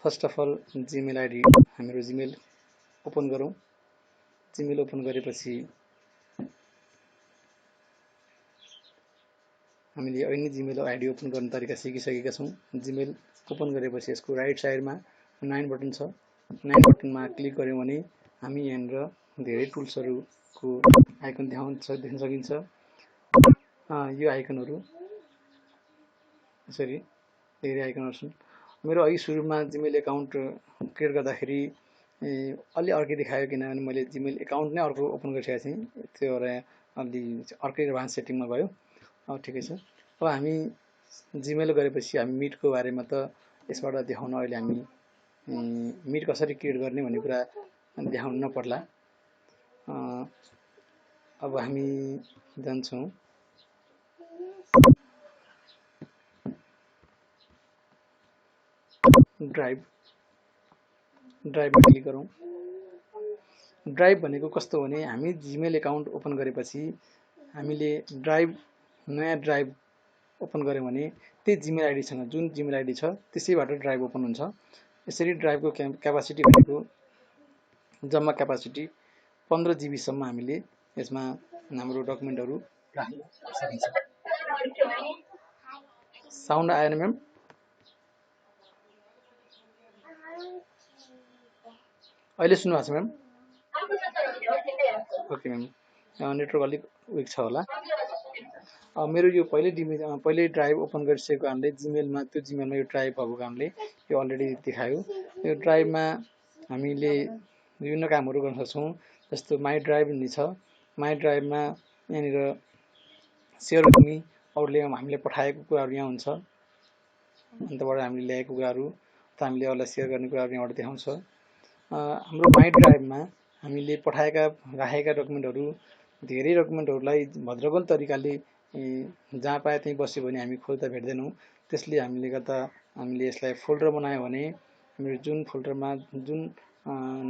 First of all Gmail ID हाम्रो Gmail open गरौँ। Gmail open गरेपछि हामीले अहिले नै जीमेल आईडी ओपन गर्ने तरिका सिकिसकेका छौँ। जीमेल ओपन गरेपछि यसको राइट साइडमा 9 बटन छ। 9 बटनमा क्लिक गर्यौँ भने हामी यहाँनिर धेरै टुल्सहरूको आइकन देख्न सकिन्छ। यो आइकनहरू यसरी धेरै आइकनहरू छन्। मेरो अघि सुरुमा जीमेल एकाउन्ट क्रिएट गर्दाखेरि अलि अर्कै देखायो, किनभने मैले जीमेल एकाउन्ट नै अर्को ओपन गरिसकेको थिएँ। त्यो भएर अलि अर्कै एडभान्स सेटिङमा गयो। ठिकै छ। अब हामी जीमेल गरेपछि हामी मिटको बारेमा त यसबाट देखाउन अहिले हामी मिट कसरी क्रिएट गर्ने भन्ने कुरा देखाउन नपर्ला। अब हामी जान्छौँ ड्राइभमा क्लिक गरौँ। ड्राइभ भनेको कस्तो भने हामी जीमेल एकाउन्ट ओपन गरेपछि हामीले नयाँ ड्राइभ ओपन गऱ्यौँ भने त्यही जीमेल आइडीसँग जुन जीमेल आइडी छ त्यसैबाट ड्राइभ ओपन हुन्छ। यसरी ड्राइभको क्यापासिटी भनेको जम्मा क्यापासिटी 15 GB सम्म हामीले यसमा हाम्रो डकुमेन्टहरू राख्न सकिन्छ। साउन्ड आएन म्याम? अहिले सुन्नु भएको छ म्याम? ओके म्याम, नेटवर्क अलिक विक छ होला। मेरो यो पहिले ड्राइभ ओपन गरिसकेको कारणले त्यो जिमेलमा यो ड्राइभ भएको कारणले यो अलरेडी देखायो। यो ड्राइभमा हामीले विभिन्न कामहरू गर्न सक्छौँ। जस्तो माई ड्राइभ भन्ने छ। माई ड्राइभमा यहाँनिर सेयर विथ मी अरूले हामीले पठाएको कुराहरू यहाँ हुन्छ। अन्तबाट हामीले ल्याएको कुराहरू अथवा हामीले अरूलाई सेयर गर्ने कुराहरू यहाँबाट देखाउँछ। हाम्रो माई ड्राइभमा हामीले राखेका डकुमेन्टहरू धेरै डकुमेन्टहरूलाई भद्रगोल तरिकाले जहाँ पाए त्यहीँ बस्यो भने हामी खोज्दा भेट्दैनौँ। त्यसले हामीले यसलाई फोल्डर बनायो भने हामीले जुन फोल्डरमा जुन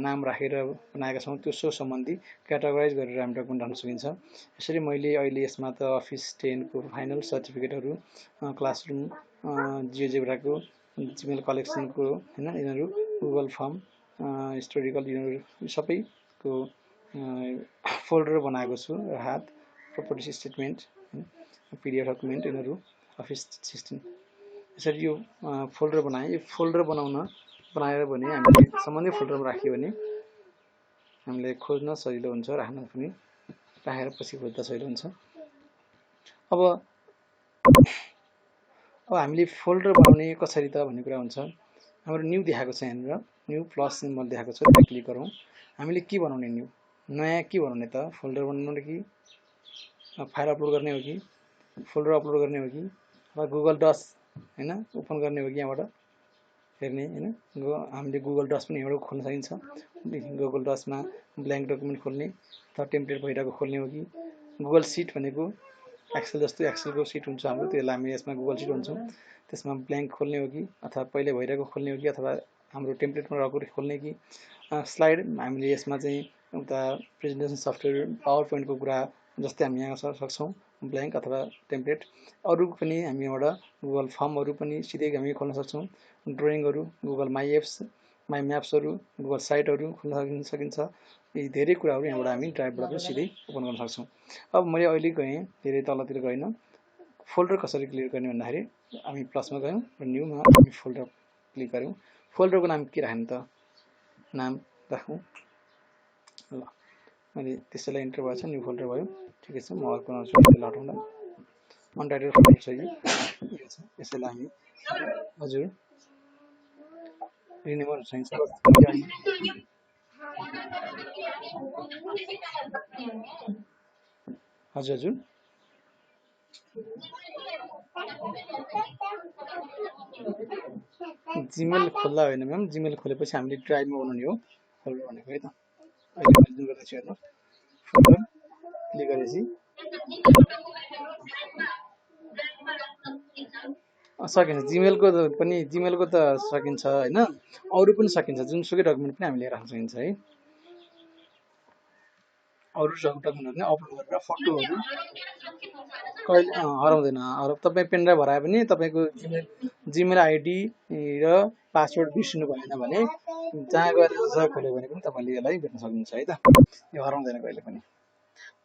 नाम राखेर बनाएका छौँ त्यो सो सम्बन्धी क्याटेगोराइज गरेर हामी डकुमेन्ट राख्न सकिन्छ। यसरी मैले अहिले यसमा त अफिस 10 को फाइनल सर्टिफिकेटहरू, क्लासरुम, जियोजेब्राको जीमेल कलेक्सनको हैन, यिनीहरू गुगल फर्म, हिस्टोरिकल, यिनीहरू सबैको फोल्डर बनाएको छु। हात प्रोपर्टी स्टेटमेन्ट, पीडीएफ डकुमेन्ट, यिनीहरू अफिस 16। यसरी यो फोल्डर बनाएँ। यो फोल्डर बनाएर भने हामीले सम्बन्धित फोल्डरमा राख्यो भने हामीले खोज्न सजिलो हुन्छ, राखेर पछि खोज्दा सजिलो हुन्छ। अब हामीले फोल्डर बनाउने कसरी त भन्ने कुरा हुन्छ। हाम्रो न्यू देखाएको छ, यहाँनिर न्यू प्लस सिम्बल देखाएको छ, त्यहाँ क्लिक गरौँ। हामीले के बनाउने, नयाँ के बनाउने त? फोल्डर बनाउने कि फाइल अपलोड गर्ने हो कि फोल्डर अपलोड गर्ने हो कि अथवा गुगल डक्स हैन ओपन गर्ने हो कि यहाँबाट हेर्ने हैन। हामीले गुगल डक्स पनि यहाँबाट खोल्न सकिन्छ। गुगल डक्समा ब्ल्याङ्क डकुमेन्ट खोल्ने अथवा टेम्प्लेट भइरहेको खोल्ने हो कि गुगल सिट भनेको एक्सेल जस्तो एक्सेलको सिट हुन्छ हाम्रो, त्यसलाई हामी यसमा गुगल सिट भन्छौँ। त्यसमा ब्ल्याङ्क खोल्ने हो कि अथवा पहिले भइरहेको खोल्ने हो कि अथवा हाम्रो टेम्प्लेटमा रहेको खोल्ने कि स्लाइड हामीले यसमा चाहिँ उता प्रेजेन्टेसन सफ्टवेयर पावर पोइन्टको कुरा जस्तै हामी यहाँ सक्छौँ ब्ल्याङ्क अथवा टेम्प्लेट। अरू पनि हामी यहाँबाट गुगल फर्महरू पनि सिधै हामी खोल्न सक्छौँ। ड्रइङहरू गुगल माई म्याप्सहरू गुगल साइटहरू खोल्न सकिन्छ। यी धेरै कुराहरू यहाँबाट हामी ड्राइभबाट पनि सिधै ओपन गर्न सक्छौँ। अब मैले अहिले गएँ धेरै तलतिर गएन। फोल्डर कसरी क्लियर गर्ने भन्दाखेरि हामी प्लसमा गयौँ र न्यूमा हामी फोल्डर क्लिक गऱ्यौँ। फोल्डरको नाम के राख्ने त? नाम राखौँ ल। मैले त्यसैलाई इन्टर भएको छ, न्यू फोल्डर भयो। ठिकै छ, म अर्को बनाउँछु। त्यसलाई हटाउँदा अनटाइटल फोल्डर छ यो छ। यसैलाई हामी हजुर रिनेम गर्न सकिन्छ। हजुर जीमेल खोल्दा होइन म्याम, जीमेल खोलेपछि हामीले ड्राइभमा बनाउने हो फोल्डर भनेको है त। अहिले मैले जुन गर्दैछु हेर्नु, फोल्डर क्लिक गरेपछि सकिन्छ। जिमेलको त सकिन्छ होइन, अरू पनि सकिन्छ। जुनसुकै डकुमेन्ट पनि हामीले राख्न सकिन्छ है। अरू डकुमेन्टहरू नै अपलोड गरेर फोटोहरू कहिले हराउँदैन। तपाईँ पेनड्राइभ हरायो भने तपाईँको जिमेल आइडी र पासवर्ड बिर्सिनु भएन भने जहाँ गएर जहाँ खोल्यो भने पनि तपाईँले यसलाई भेट्न सक्नुहुन्छ है त, यो हराउँदैन कहिले पनि।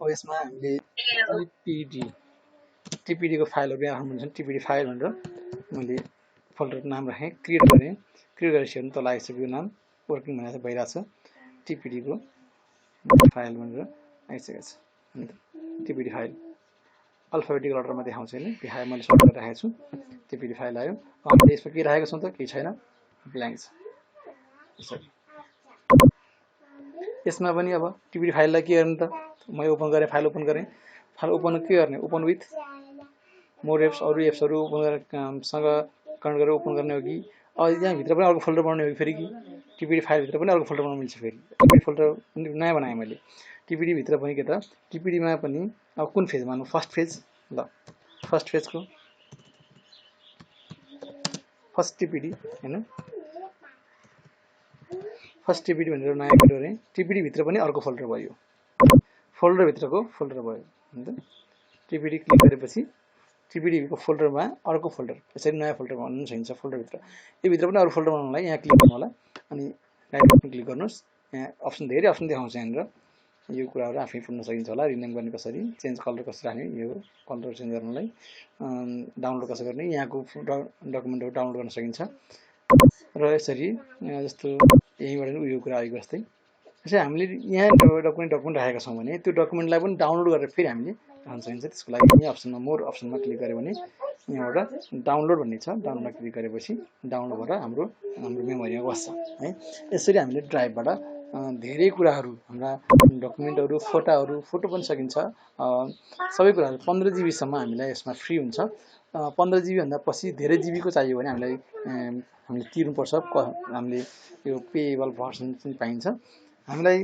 अब यसमा हामीले टिपिडीको फाइलहरू यहाँ राख्नुहुन्छ, टिपिडी फाइल भनेर मैले फोल्डरको नाम राखेँ, क्रिएट गरेँ, क्रिएट गरेपछि तल आइसक्यो नाम वर्किङ भनेर भइरहेछ, टिपिडीको फाइल भनेर आइसकेको छ। टिपिडी फाइल अल्फाबेटिकल अर्डरमा देखाउँछ होइन, देखायो मैले सर्ट गरेर राखेको छु, टिपिडी फाइल आयो। हामीले यसमा के राखेको छौँ त, केही छैन, ब्ल्याङ्क छ। यसमा पनि अब टिपिडी फाइललाई के गर्ने त, मैले ओपन गरेँ, फाइल ओपन गरेँ, फाइल ओपन के गर्ने, ओपन विथ मोर एप्स, अरू एप्सहरू ओपन गरेर सँग कनेक्ट गरेर ओपन गर्ने हो कि यहाँभित्र पनि अर्को फोल्डर बनाउने हो कि फेरि कि टिपिडी फाइलभित्र पनि अर्को फोल्डर बनाउनु मिल्छ। फेरि टिपिडी फोल्डर नयाँ बनाएँ मैले, टिपिडीभित्र पनि के त, टिपिडीमा पनि अब कुन फेजमा, फर्स्ट फेज, ल फर्स्ट फेजको फर्स्ट टिपिडी होइन, फर्स्ट टिपिडी भनेर नयाँ क्रिएट गरेँ, टिपिडीभित्र पनि अर्को फोल्डर भयो, फोल्डरभित्रको फोल्डर भयो अन्त टिपिडी क्लिक गरेपछि टिपिडीको फोल्डरमा अर्को फोल्डर, यसरी नयाँ फोल्डर बनाउनु सकिन्छ। फोल्डरभित्र योभित्र पनि अरू फोल्डर बनाउनलाई यहाँ क्लिक गर्नु होला, अनि राइट बटन क्लिक गर्नुहोस्, यहाँ अप्सन धेरै अप्सन देखाउँछ यहाँनिर, यो कुराहरू आफै पढ्न सकिन्छ होला। रिनेम गर्ने कसरी, चेन्ज कलर कसरी राख्ने, यो कलर चेन्ज गर्नलाई, डाउनलोड कसरी गर्ने, यहाँको डकुमेन्टहरू डाउनलोड गर्न सकिन्छ। र यसरी जस्तो यहीँबाट उयो कुरा आएको जस्तै यसरी हामीले यहाँ डकुमेन्ट राखेका छौँ भने त्यो डकुमेन्टलाई पनि डाउनलोड गरेर फेरि हामीले राख्न सकिन्छ। त्यसको लागि यहाँ अप्सनमा मोर अप्सनमा क्लिक गऱ्यो भने यहाँबाट डाउनलोड भन्ने छ, डाउनलोडमा क्लिक गरेपछि डाउनलोड भएर हाम्रो मेमोरीमा बस्छ है। यसरी हामीले ड्राइभबाट धेरै कुराहरू, हाम्रा डकुमेन्टहरू, फोटो पनि सकिन्छ, सबै कुराहरू 15 जिबीसम्म हामीलाई यसमा फ्री हुन्छ। 15 जिबी भन्दा पछि धेरै जिबीको चाहियो भने हामीले तिर्नुपर्छ, हामीले यो पेएबल भर्सन चाहिँ पाइन्छ। हामीलाई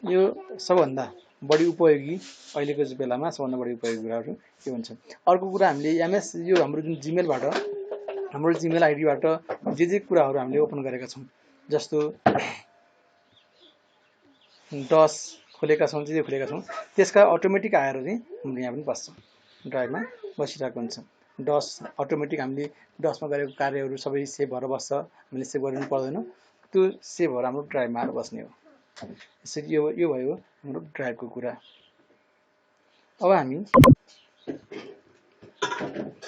यो सबभन्दा बढी उपयोगी अहिलेको बेलामा सबभन्दा बढी उपयोगी कुराहरू के हुन्छ। अर्को कुरा, हामीले यो हाम्रो जुन जिमेलबाट, हाम्रो जिमेल आइडीबाट जे कुराहरू हामीले ओपन गरेका छौँ, जस्तो डस खोलेका छौँ, जे खोलेका छौँ, त्यसका अटोमेटिक आएर चाहिँ हाम्रो यहाँ पनि बस्छ, ड्राइभमा बसिरहेको हुन्छ। डस अटोमेटिक हामीले डसमा गरेको कार्यहरू सबै सेभ भएर बस्छ, हामीले सेभ गर्नु पर्दैन, त्यो सेभ भएर हाम्रो ड्राइभमा आएर बस्ने हो। यसरी यो भयो हाम्रो ड्राइभको कुरा। अब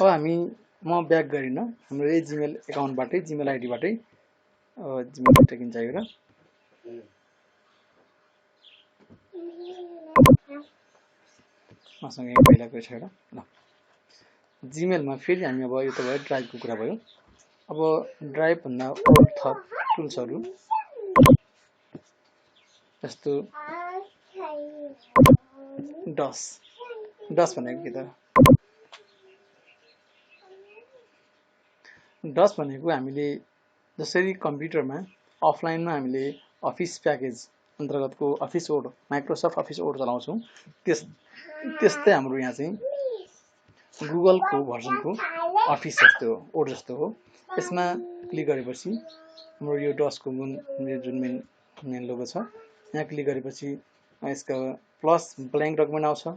हामी म ब्याक गरिनँ, हाम्रो यही जिमेल एकाउन्टबाटै, जिमेल आइडीबाटै जिमेल टकिन चाहियो र मसँग यही पहिलाको छ एउटा। ल जिमेलमा फेरि हामी अब यो त भयो ड्राइभको कुरा भयो। अब ड्राइभभन्दा अरू थप टुल्सहरू जस्तो डस भनेको के त, डस भनेको हामीले जसरी कम्प्युटरमा अफलाइनमा हामीले अफिस प्याकेज अन्तर्गतको office word, Microsoft office word चलाउँछौँ, त्यस्तै हाम्रो यहाँ चाहिँ गुगलको भर्जनको अफिस जस्तो हो, वर्ड जस्तो हो। यसमा क्लिक गरेपछि हाम्रो यो डसको जुन मेन लोगो छ, यहाँ क्लिक गरेपछि यसको प्लस ब्ल्याङ्क डकुमेन्ट आउँछ।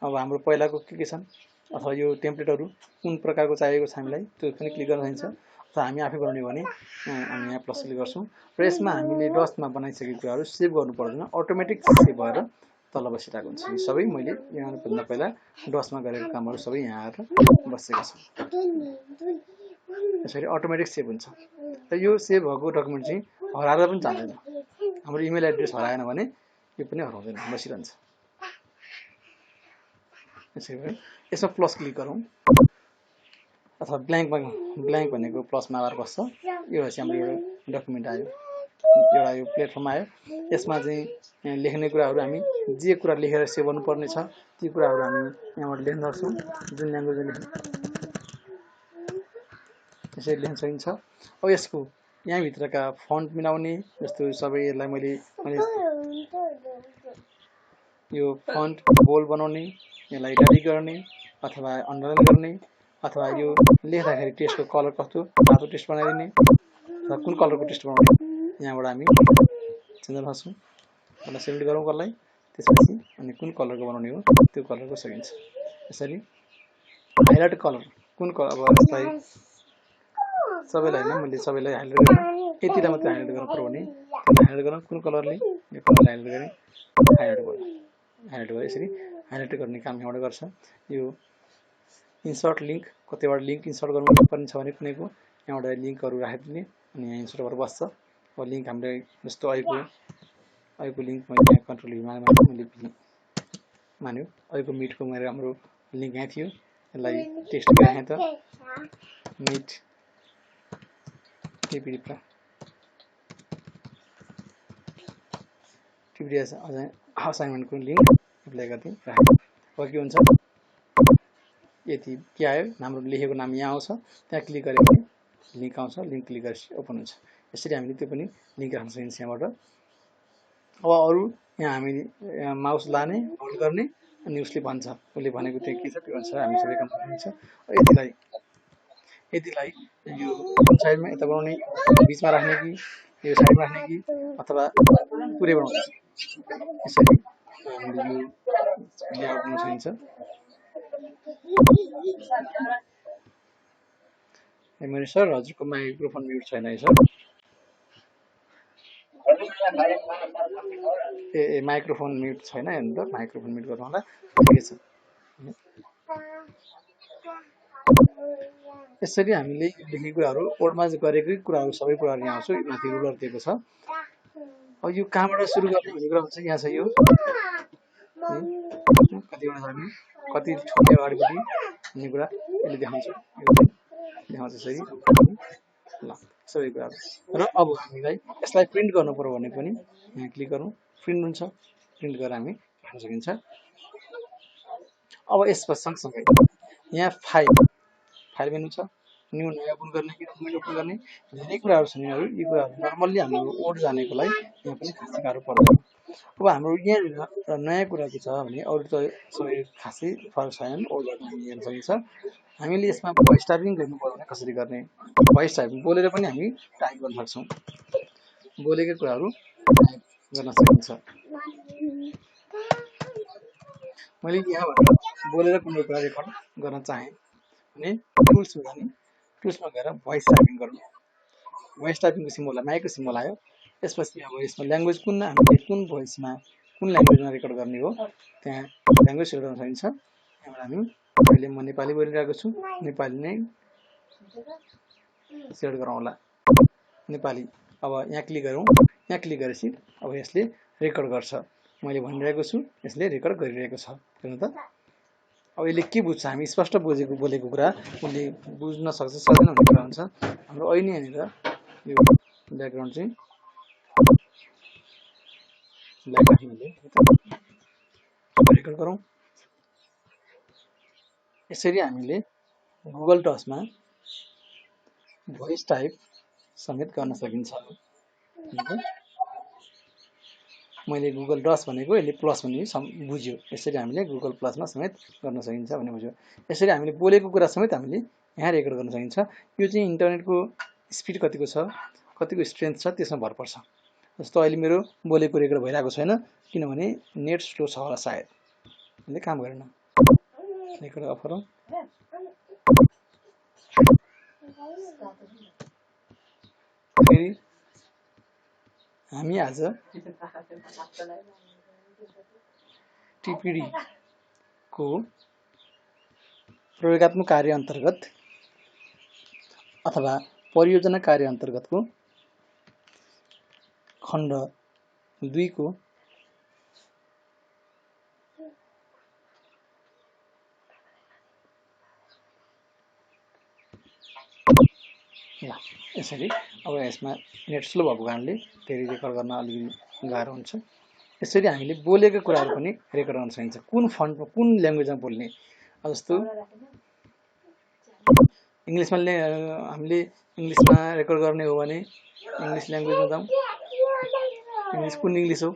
अब हाम्रो पहिलाको के छन् अथवा यो टेम्प्लेटहरू कुन प्रकारको चाहिएको छ हामीलाई, त्यो पनि क्लिक गर्न सकिन्छ। अथवा हामी आफै बनाउने भने हामी यहाँ प्लस क्लिक गर्छौँ र यसमा हामीले डसमा बनाइसकेको कुराहरू सेभ गर्नु पर्दैन, अटोमेटिक सेभ भएर तल बसिरहेको हुन्छ। यो सबै मैले यहाँभन्दा पहिला डसमा गरेको कामहरू सबै यहाँ आएर बसेको छ, यसरी अटोमेटिक सेभ हुन्छ। र यो सेभ भएको डकुमेन्ट चाहिँ हराएर पनि जाँदैन, हाम्रो इमेल एड्रेस हराएन भने यो पनि हराउँदैन, बसिरहन्छ। यसरी यसमा प्लस क्लिक गरौँ अथवा ब्ल्याङ्क भनेको प्लसमा आएर बस्छ। यो भएपछि हाम्रो एउटा डकुमेन्ट आयो, एउटा यो प्लेटफर्म आयो। यसमा चाहिँ लेख्ने कुराहरू हामी जे कुरा लेखेर सेभ गर्नुपर्ने छ ती कुराहरू हामी यहाँबाट लेख्न सक्छौँ, जुन ल्याङ्ग्वेजमा लेख्ने यसरी लेख्न सकिन्छ। अब यसको यहाँभित्रका फन्ट मिलाउने जस्तो सबै यसलाई मैले यो फन्ट बोल्ड बनाउने, यसलाई इटालिक गर्ने अथवा अन्डरलाइन गर्ने, अथवा यो लेख्दाखेरि टेक्स्टको कलर कस्तो रातो टेक्स्ट बनाइदिने अथवा कुन कलरको टेक्स्ट बनाउने, यहाँबाट हामी चेन्ज गर्न सक्छौँ। यसलाई सिलेक्ट गरौँ कसलाई, त्यसपछि अनि कुन कलरको बनाउने हो त्यो कलरको सकिन्छ। यसरी हाइलाइट कलर कुन कलर, अब यसलाई सबैलाई होइन, मैले सबैलाई हाइलाइट गरेर यतिलाई मात्रै हाइलाइट गर्नु पर्यो भने हाइलाइट गर्न कुन कलरले यो कलरले हाइलाइट गरेँ, हाइलाइट भयो। यसरी हाइलाइट गर्ने काम यहाँबाट गर्छ। यो इन्सर्ट लिङ्क, कतिवटा लिङ्क इन्सर्ट गर्नुपर्ने छ भने कुनैको यहाँबाट लिङ्कहरू राखिदिने अनि यहाँ इन्सर्ट भएर बस्छ। अब लिङ्क हामीले जस्तो अहिलेको लिङ्क मैले कन्ट्रोल मैले मान्यो। अहिलेको मिटको मेरो हाम्रो लिङ्क यहाँ थियो, यसलाई टेस्ट गराएँ त मिट टिपिडी असाइनमेन्टको लिङ्क एप्लाई गरिदिएँ राखेँ। अब के हुन्छ, यति के आयो, हाम्रो लेखेको नाम यहाँ आउँछ, त्यहाँ क्लिक गऱ्यो भने लिङ्क आउँछ, लिङ्क क्लिक गरेपछि ओपन हुन्छ। यसरी हामीले त्यो पनि लिङ्क राख्न सकिन्छ यहाँबाट। अब अरू यहाँ हामीले माउस लाने होल्ड गर्ने अनि उसले भन्छ, उसले भनेको त्यो के छ त्यो अनुसार हामी सबै काम गर्नुहुन्छ। यतिलाई यो साइडमा यता बनाउने, बिचमा राख्ने कि यो साइडमा राख्ने कि अथवा पुरै बनाउने, यसरी हामीले यो लेआउट गर्न सकिन्छ। मेरो सर हजुरको माइक्रोफोन म्युट छैन है सर? ए माइक्रोफोन म्युट छैन हेर्नु त, माइक्रोफोन म्युट गर्नु होला। ठिकै छ। यसरी हामीले लेखेको कुराहरू बोर्डमा गरेकै कुराहरू सबै कुराहरू यहाँ आउँछ। माथि रुलर दिएको छ। अब यो कहाँबाट सुरु गर्ने भन्ने कुरा हुन्छ, यहाँ छ यो कतिवटा हामी कति छोड्ने अगाडिपट्टि भन्ने कुरा यसले देखाउँछ यसरी ल सबै कुराहरू। र अब हामीलाई यसलाई प्रिन्ट गर्नु पर्यो भने पनि यहाँ क्लिक गरौँ, प्रिन्ट हुन्छ, प्रिन्ट गरेर हामी राख्न सकिन्छ। अब यसको सँगसँगै यहाँ फाइल मेनु छ, न्यू नयाँ ओपन गर्ने कि डकुमेन्ट ओपन गर्ने धेरै कुराहरू छन्। यिनीहरू यी कुराहरू नर्मल्ली हाम्रो कोड जानेकोलाई यहाँ पनि खासै गाह्रो पर्दैन। अब हाम्रो यहाँ नयाँ कुरा के छ भने अरू त सबै खासै फरक छैन, ओल्डबाट हामी हेर्न सकिन्छ। हामीले यसमा भोइस टाइपिङ गर्नु पर्यो भने कसरी गर्ने, भोइस टाइपिङ बोलेर पनि हामी टाइप गर्न सक्छौँ, बोलेकै कुराहरू टाइप गर्न सकिन्छ। मैले यहाँबाट बोलेर कुनै कुरा रेकर्ड गर्न चाहेँ भने टुल्समा जाने, टुल्समा गएर भोइस टाइपिङ गर्नु, भोइस टाइपिङको सिम्बल माइकको सिम्बल आयो। यसपछि अब यसमा ल्याङ्ग्वेज कुन हामीले कुन भोइसमा कुन ल्याङ्ग्वेजमा रेकर्ड गर्ने हो त्यहाँ ल्याङ्ग्वेज सेलेक्ट गर्न सकिन्छ। यहाँबाट हामी अहिले म नेपाली बोलिरहेको छु, नेपाली नै सेलेक्ट गरौँ होला, नेपाली। अब यहाँ क्लिक गरौँ, यहाँ क्लिक गरेपछि अब यसले रेकर्ड गर्छ, मैले भनिरहेको छु यसले रेकर्ड गरिरहेको छ। हेर्नु त अब यसले के बुझ्छ, हामी स्पष्ट बोलेको कुरा उसले बुझ्न सक्छ सक्दैन भन्ने कुरा हुन्छ। हाम्रो अहिले यहाँनिर यो ब्याकग्राउन्ड चाहिँ रेकर्ड गरौँ। यसरी हामीले गुगल डक्समा भोइस टाइप समेत गर्न सकिन्छ। मैले गुगल डक्स भनेको यसले प्लस भन्ने बुझ्यो, यसरी हामीले गुगल प्लसमा समेत गर्न सकिन्छ भन्ने बुझ्यो। यसरी हामीले बोलेको कुरा समेत हामीले यहाँ रेकर्ड गर्न सकिन्छ। यो चाहिँ इन्टरनेटको स्पिड कतिको छ, कतिको स्ट्रेन्थ छ त्यसमा भर पर्छ। जस्तो अहिले मेरो बोलेको रेकर्ड भइरहेको छैन किनभने नेट स्लो छ होला, सायद यसले काम गरेन। रेकर्ड अफ गरौँ, फेरि हामी आज टिपिडी को प्रयोगात्मक कार्य अन्तर्गत अथवा परियोजना कार्य अन्तर्गतको खण्ड 2 को यसरी अब यसमा नेट स्लो भएको कारणले धेरै रेकर्ड गर्न अलिकति गाह्रो हुन्छ। यसरी हामीले बोलेको कुराहरू पनि रेकर्ड गर्न सकिन्छ, कुन फन्टमा कुन ल्याङ्ग्वेजमा बोल्ने। जस्तो इङ्ग्लिसमा हामीले इङ्ग्लिसमा रेकर्ड गर्ने हो भने इङ्ग्लिस ल्याङ्ग्वेजमा जाउँ, इङ्ग्लिस कुन इङ्ग्लिस हो,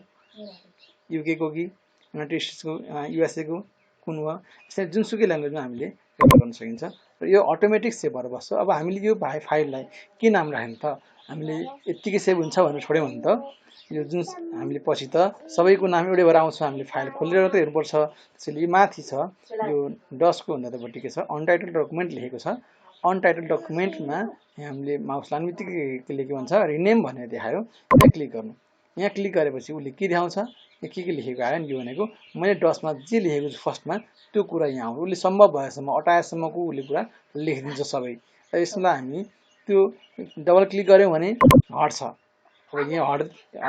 युके को कि युनाइटेड स्टेट्सको युएसए को कुन हो, यसरी जुनसुकै ल्याङ्ग्वेजमा हामीले रेकर्ड गर्न सकिन्छ र यो अटोमेटिक सेभ भएर बस्छ। अब हामीले यो फाइललाई के नाम राख्ने त, हामीले यत्तिकै सेभ हुन्छ भनेर छोड्यौँ भने त यो जुन हामीले पछि त सबैको नाम एउटै भएर आउँछ। हामीले फाइल खोलेर त हेर्नुपर्छ। त्यसैले यो माथि छ यो डसको भन्दा त बट्टी के छ अनटाइटल डकुमेन्ट लेखेको छ। अनटाइटल डकुमेन्टमा हामीले माउस लाने बित्तिकै के लेखेको हुन्छ रिनेम भनेर देखायो। यहाँ क्लिक गर्नु। यहाँ क्लिक गरेपछि उसले के देखाउँछ के लेखेको आयो नि यो भनेको मैले डसमा जे लेखेको छु फर्स्टमा त्यो कुरा यहाँ आउँछ। उसले सम्भव भएसम्म अटाएसम्मको उसले कुरा लेखिदिन्छ सबै। र यसलाई हामी त्यो डबल क्लिक गऱ्यौँ भने हट्छ। अब यहाँ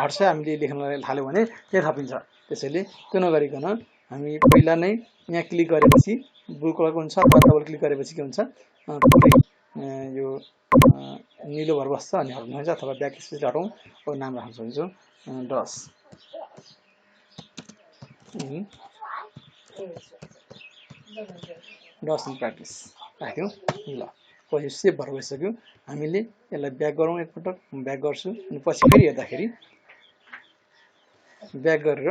हट्छ हामीले लेख्न थाल्यौँ भने त्यहाँ थपिन्छ। त्यसैले त्यो नगरिकन हामी पहिला नै यहाँ क्लिक गरेपछि ब्लू कलरको हुन्छ अथवा डबल क्लिक गरेपछि के हुन्छ पुरै यो निलो भएर बस्छ अनि हट्नु हुन्छ अथवा ब्याक स्पेस हटाउँ। अब नाम राख्न सक्छु डस इन प्र्याक्टिस राख्यौँ। ल पछि सेभ भएर गइसक्यो। हामीले यसलाई ब्याक गरौँ एकपटक। ब्याक गर्छु अनि पछि फेरि हेर्दाखेरि ब्याक गरेर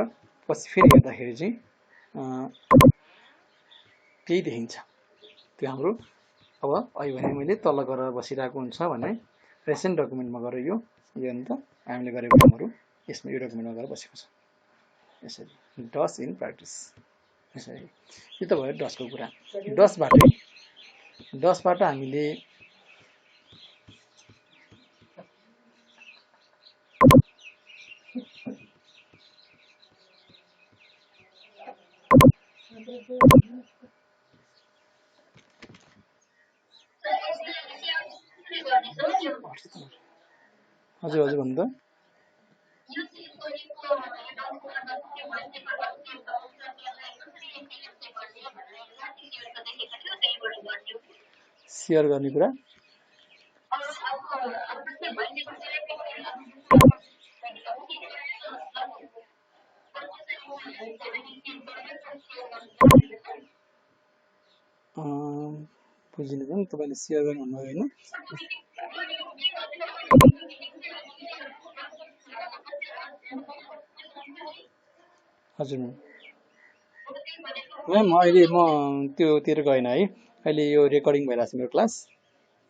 पछि फेरि हेर्दाखेरि चाहिँ त्यही देखिन्छ। त्यो हाम्रो अब अहिले भने मैले तल गरेर बसिरहेको हुन्छ भने रेसेन्ट डकुमेन्टमा गएर यो अन्त हामीले गरेको कामहरू यसमा यो डकुमेन्टमा गएर बसेको छ। यसरी डस इन प्र्याक्टिस। यसरी यो त भयो डसको कुरा। डसबाट हामीले हजुर हजुर भन्नु त सेयर गर्ने कुरा बुझिन नि तपाईँले सेयर गर्नु भन्नुभयो होइन। हजुर म्याम अहिले म त्योतिर गएन है। अहिले यो रेकर्डिङ भइरहेको छ मेरो क्लास।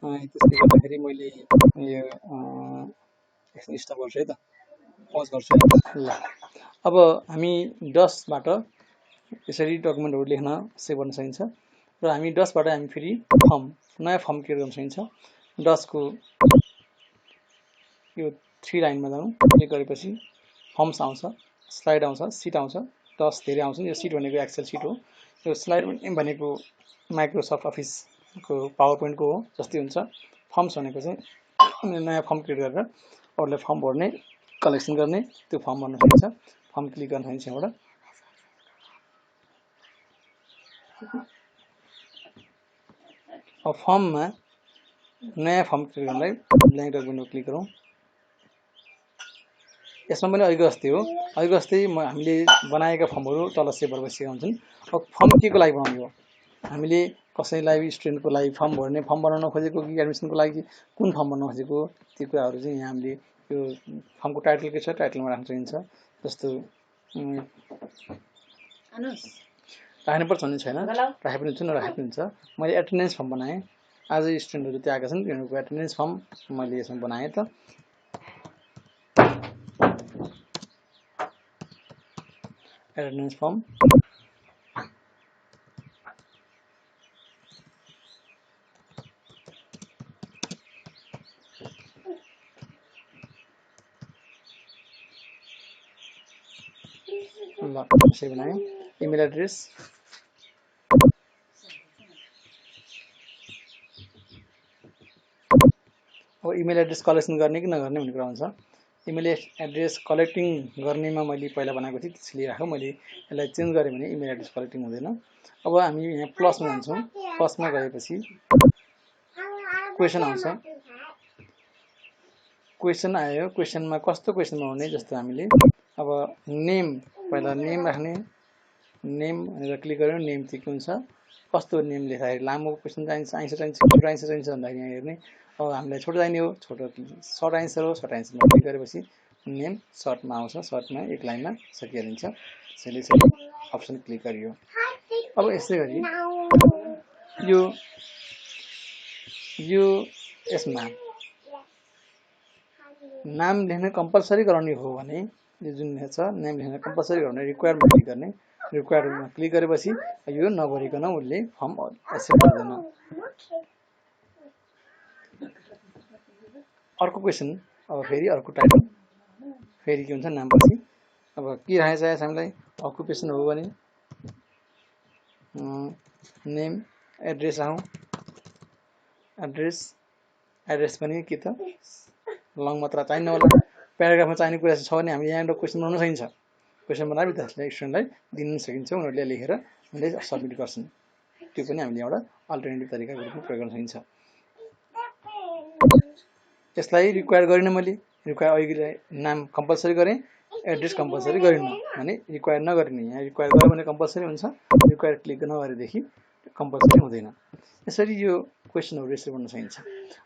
त्यसले गर्दाखेरि मैले यो स्टप गर्छु है त पज गर्छु है। ल अब हामी डसबाट यसरी डकुमेन्टहरू लेख्न सेभ गर्न सकिन्छ। र हामी डसबाट हामी फेरि नयाँ फर्म क्रिएट गर्न सकिन्छ। डसको यो 3 लाइनमा जाउँ। क्लिक गरेपछि फर्म्स आउँछ, स्लाइड आउँछ, सिट आउँछ। डस धेरै आउँछ। यो सिट भनेको एक्सेल सिट हो। यो स्लाइड भनेको माइक्रोसफ्ट अफिसको पावर पोइन्टको हो जस्तै हुन्छ। फर्म्स भनेको चाहिँ नयाँ फर्म क्रिएट गरेर अरूलाई फर्म भर्ने कलेक्सन गर्ने त्यो फर्म भर्न सकिन्छ। फर्म क्लिक गर्न सकिन्छ यहाँबाट। अब फर्ममा नयाँ फर्म क्रिएट गर्नलाई ब्ल्याङ्क डकुमेन्टमा क्लिक गरौँ। यसमा पनि अघिको जस्तै हो। अघिको जस्तै हामीले बनाएका फर्महरू तल सेभ भएर बसेका हुन्छन्। अब फर्म के को लागि बनाउने हो हामीले कसैलाई स्टुडेन्टको लागि फर्म भर्ने फर्म बनाउन खोजेको कि एडमिसनको लागि कुन फर्म भर्न खोजेको त्यो कुराहरू चाहिँ यहाँ हामीले यो फर्मको टाइटल के छ टाइटलमा राख्न सकिन्छ। जस्तो राख्नुपर्छ भन्ने छैन, राखे पनि हुन्छ नराखे पनि हुन्छ। मैले एटेन्डेन्स फर्म बनाएँ। आज स्टुडेन्टहरू त्यहाँ आएका छन् तिनीहरूको एटेन्डेन्स फर्म मैले यसमा बनाएँ त। एटेन्डेन्स फर्म ल यसरी बनाएँ। इमेल एड्रेस अब इमेल एड्रेस कलेक्सन गर्ने कि नगर्ने भन्ने कुरा हुन्छ। इमेल एड्रेस कलेक्टिङ गर्नेमा मैले पहिला बनाएको थिएँ त्यसले राखौँ। मैले यसलाई चेन्ज गरेँ भने इमेल एड्रेस कलेक्टिङ हुँदैन। अब हामी यहाँ प्लसमा जान्छौँ। प्लसमा गएपछि क्वेसन आउँछ। क्वेसन आयो। क्वेसनमा कस्तो क्वेसन बनाउने जस्तो हामीले अब नेम पहिला नेम राख्ने। नेम भनेर क्लिक गऱ्यौँ। नेम चाहिँ के हुन्छ कस्तो नेम लेख्दाखेरि लामो क्वेसन चाहिन्छ आन्सर चाहिन्छ छोटो आन्सर चाहिन्छ भन्दाखेरि यहाँ हेर्ने। अब हामीलाई छोटो चाहिने हो छोटो सर्ट आन्सर हो सर्ट आन्सरमा क्लिक गरेपछि नेम सर्टमा आउँछ। सर्टमा एक लाइनमा सकिहालिन्छ। त्यसैले अप्सन क्लिक गरियो। अब यसै गरी यो यसमा नाम लेख्न कम्पलसरी गराउने हो भने यो जुन छ नाम लेख्न कम्पलसरी गराउने रिक्वायरमा क्लिक गर्ने रिक्वायरमा क्लिक गरेपछि यो नभरिकन उसले फर्म एक्सेप्ट गर्दैन। अर्को क्वेसन अब फेरि अर्को टाइटल फेरि के हुन्छ नामपछि अब के राखेको छ हामीलाई अकुपेसन हो भने नेम एड्रेस आउँ एड्रेस पनि के त लङ मात्रा चाहिन्न होला प्याराग्राफमा चाहिने कुरा छ भने हामीले यहाँ क्वेसन बनाउन सकिन्छ क्वेसन बनाएर विद्यार्थीलाई स्टुडेन्टलाई दिन सकिन्छ उनीहरूले लेखेर उनीहरूले सब्मिट गर्छन् त्यो पनि हामीले एउटा अल्टरनेटिभ तरिकाको रूपमा प्रयोग गर्न सकिन्छ। यसलाई रिक्वायर गरिनँ मैले रिक्वायर अहिले नाम कम्पलसरी गरेँ एड्रेस कम्पलसरी गरिनँ भने रिक्वायर नगरिने यहाँ रिक्वायर गर्यो भने कम्पलसरी हुन्छ रिक्वायर क्लिक नगरेदेखि कम्पलसरी हुँदैन। यसरी यो क्वेसनहरू यसरी गर्न सकिन्छ।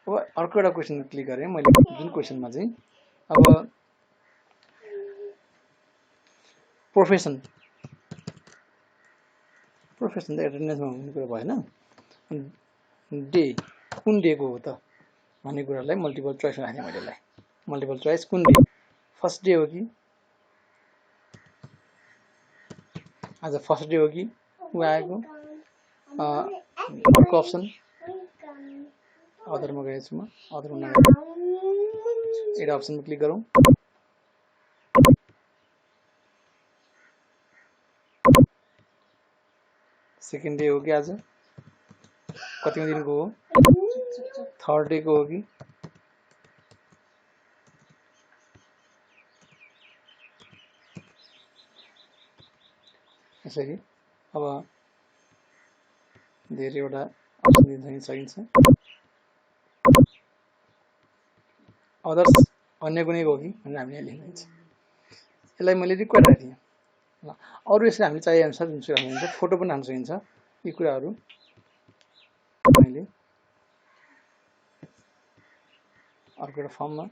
अब अर्को एउटा क्वेसन क्लिक गरेँ मैले जुन क्वेसनमा चाहिँ अब प्रोफेसन त एटेन्डेन्समा हुने कुरा भएन डे कुन डेको हो त भन्ने कुरालाई मल्टिपल चोइस राखेँ मैले यसलाई मल्टिपल चोइस कुन डे फर्स्ट डे हो कि आज फर्स्ट डे हो कि ऊ आएको अर्को अप्सन अदरमा गएको छु म अदरमा नगएर एउटा अप्सनमा क्लिक गरौँ सेकेन्ड डे हो कि आज कतिौं दिनको हो थर्ड डे को हो कि यसरी अब धेरैवटा अप्सन दिन सकिन्छ। अदर्स अन्य कुनै हो कि भनेर हामीले लेख्न सकिन्छ। यसलाई मैले रिक्वायर राखेँ ल अरु यसले हामीले चाहे अनुसार जुन चाहिँ राख्न सकिन्छ फोटो पनि हाल्न सकिन्छ यी कुराहरू मैले अर्को एउटा फर्ममा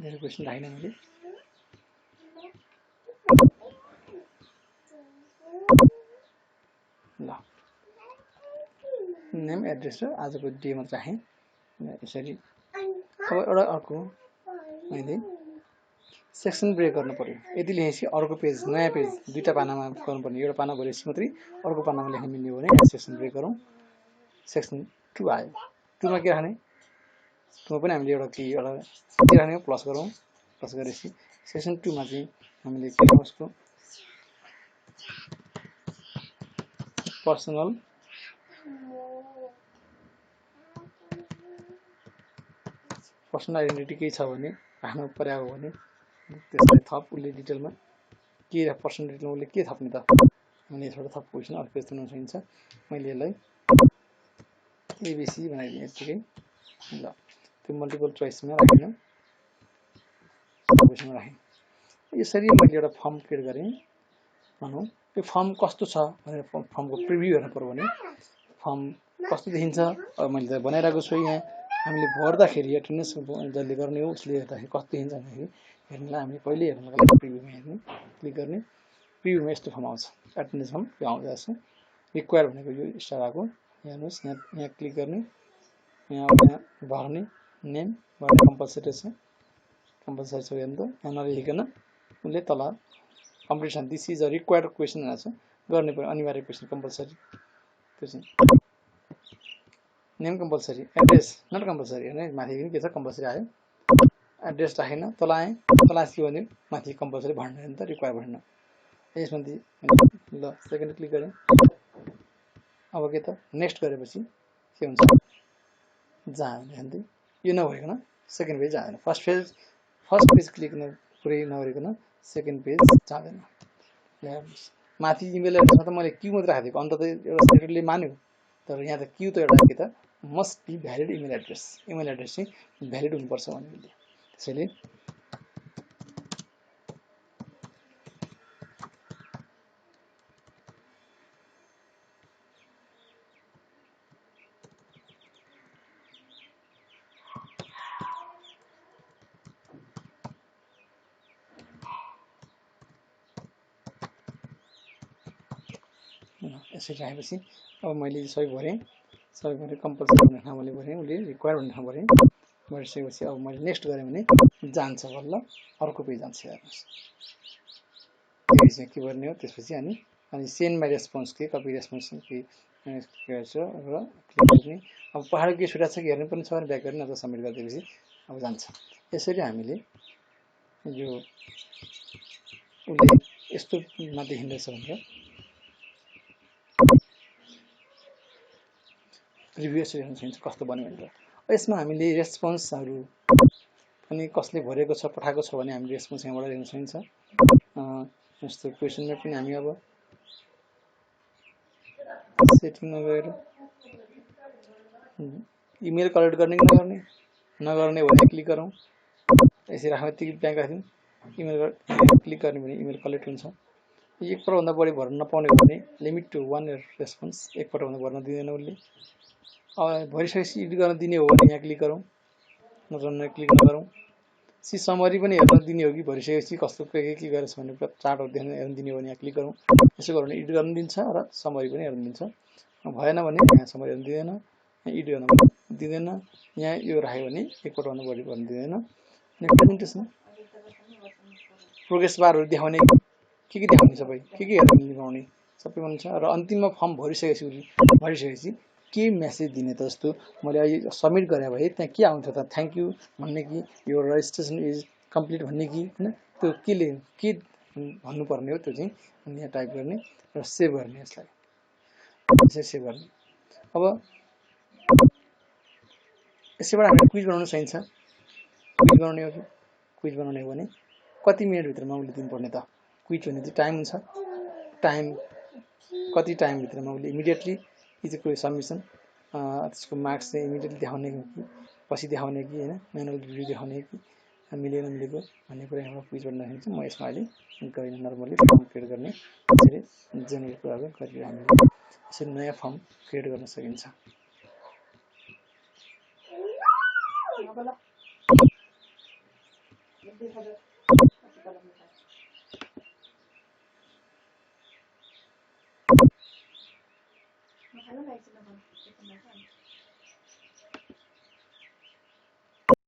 मेरो क्वेसन राखेँ मैले ल नेम एड्रेस र आजको डे मात्र राखेँ यसरी। अब एउटा अर्को मैले सेक्सन ब्रेक गर्नु पर्यो यदि लेखेपछि अर्को पेज नयाँ पेज दुईटा पानामा गर्नुपर्ने एउटा पाना भरेपछि मात्रै अर्को पानामा लेख्न मिल्ने हो भने सेक्सन ब्रेक गरौँ सेक्सन 2 आयो 2 मा के राख्ने 2 मा पनि हामीले एउटा के राख्ने प्लस गरौँ प्लस गरेपछि सेक्सन 2 मा चाहिँ हामीले के गर्छौं पर्सनल आइडेन्टिटी के छ भने राख्नु पर्यो भने त्यसलाई थप उले डिटेलमा के पर्सनल डिटेलमा उले के थप्ने त हामीले यसबाट थप क्वेसन अर्को पेज बनाउन सकिन्छ। मैले यसलाई एबीसी बनाइदिएँ यतिकै ल त्यो मल्टिपल चोइसमा राखेन क्वेसनमा राखेँ। यसरी मैले एउटा फर्म क्रिएट गरेँ भनौँ यो फर्म कस्तो छ भनेर फर्मको प्रिभ्यू हेर्न पर्यो भने फर्म कस्तो देखिन्छ अब मैले त बनाइरहेको छु यहाँ हामीले भर्दाखेरि एटेन्डेन्स जसले गर्ने हो उसले हेर्दाखेरि कस्तो देखिन्छ भन्दाखेरि हेर्नलाई हामीले पहिले हेर्नको लागि प्रिभ्यूमा हेर्ने क्लिक गर्ने प्रिभ्यूमा यस्तो फर्म आउँछ एटेन्डेन्स फर्म यो आउँछ रिक्वायर भनेको यो स्टार आएको हेर्नुहोस् यहाँ क्लिक गर्ने यहाँ भर्ने नेम भर्ने कम्पलसरी छ हेर्नु त यहाँ नलेखिकन उसले तल compulsion this is a required question भनेको छ गर्ने पर्ने अनिवार्य question compulsory question name compulsory address not compulsory हैन माथि पनि के छ कम्पलसरी आयो एड्रेस राखेन तल आए तल के भन्यो माथि कम्पलसरी भर्नु नि त रिक्वायर भर्नु यसमा ल सेकेन्ड क्लिक गरे अब के त नेक्स्ट गरेपछि के हुन्छ जाँदैन नि यो नभइकन सेकेन्ड पेज जाँदैन फर्स्ट पेज क्लिक पुरै नगरिकन सेकेन्ड पेज जाँदैन। माथि इमेल एड्रेसमा त मैले क्यू मात्र राखेको अन्त त एउटा सेक्रेटरीले मान्यो तर यहाँ त क्यू त एउटा के त must be valid email address चाहिँ भ्यालिड हुनुपर्छ भन्ने त्यसैले यसरी राखेपछि अब मैले सबै भरेँ कम्पलसरी भन्ने ठाउँमा भरेँ उसले रिक्वायर भन्ने ठाउँ भरेँ भरिसकेपछि अब मैले नेक्स्ट गरेँ भने जान्छ बल्ल अर्को पेज जान्छ हेर्नुहोस् यो चाहिँ के गर्ने हो त्यसपछि अनि सेन्ड माई रेस्पोन्स के कपी रेस्पोन्स के गर्छ र क्लिक गर्ने अब पहाड के छुट्टा छ कि हेर्नु पनि छ भने ब्याक गर्ने अथवा सब्मिट गरिदिएपछि अब जान्छ यसरी हामीले यो उसले यस्तोमा देखिँदैछ भनेर रिभ्यू यसरी हेर्न सकिन्छ कस्तो बन्यो भनेर यसमा हामीले रेस्पोन्सहरू पनि कसले भरेको छ पठाएको छ भने हामीले रेस्पोन्स यहाँबाट हेर्न सकिन्छ जस्तो क्वेसनमा पनि हामी अब सेटिङमा गएर इमेल कलेक्ट गर्ने कि नगर्ने भने क्लिक गरौँ यसरी राख्ने ब्याङ्क राख्यौँ इमेल क्लिक गर्ने भने इमेल कलेक्ट हुन्छ एकपल्टभन्दा बढी भर्न नपाउने हो भने लिमिट टु 1 रेस्पोन्स एकपल्टभन्दा भर्न दिँदैन उसले भरिसकेपछि एडिट गर्न दिने हो भने यहाँ क्लिक गरौँ नत्र क्लिक नगरौँ सी समरी पनि हेर्न दिने हो कि भरिसकेपछि कस्तो के गरेछ भने चार्टहरू हेर्न दिने हो भने यहाँ क्लिक गरौँ यसो गऱ्यो भने एडिट गर्न दिन्छ र समरी पनि हेर्न दिन्छ भएन भने यहाँ समरी हेर्न दिँदैन यहाँ एडिट गर्न पनि दिँदैन यहाँ यो राख्यो भने एकपल्टभन्दा बढी भर्न दिँदैन अनि प्रेजेन्टेसन प्रोग्रेस बारहरू देखाउने के देखाउने सबै के हेर्न निभाउने सबै हुन्छ र अन्तिममा फर्म भरिसकेपछि के मेसेज दिने त जस्तो मैले अहिले सबमिट गरे भए त्यहाँ के आउँछ त थ्याङ्क यू भन्ने कि यो रेजिस्ट्रेसन इज कम्प्लिट भन्ने कि हैन त्यो के भन्नुपर्ने हो त्यो चाहिँ यहाँ टाइप गर्ने र सेभ गर्ने यसलाई यसरी सेभ गर्ने अब यसैबाट हामीले क्विज बनाउन सकिन्छ क्विज बनाउने हो भने कति मिनेट भित्रमा उसले दिनुपर्ने त क्विज भन्ने चाहिँ टाइम हुन्छ कति टाइम भित्रमा उसले इमिडिएटली इजको सबमिसन त्यसको मार्क्स चाहिँ इमिडिएटली देखाउने कि पछि देखाउने कि हैन म्यानुअल रिभ्यू देखाउने कि मिलेको भन्ने कुरा हाम्रो क्विज गर्न सकिन्छ म यसमा अहिले गरिन नर्मली फर्म क्रिएट गर्ने यसरी जेनरल कुराहरू गरेर हामीले यसरी नयाँ फर्म क्रिएट गर्न सकिन्छ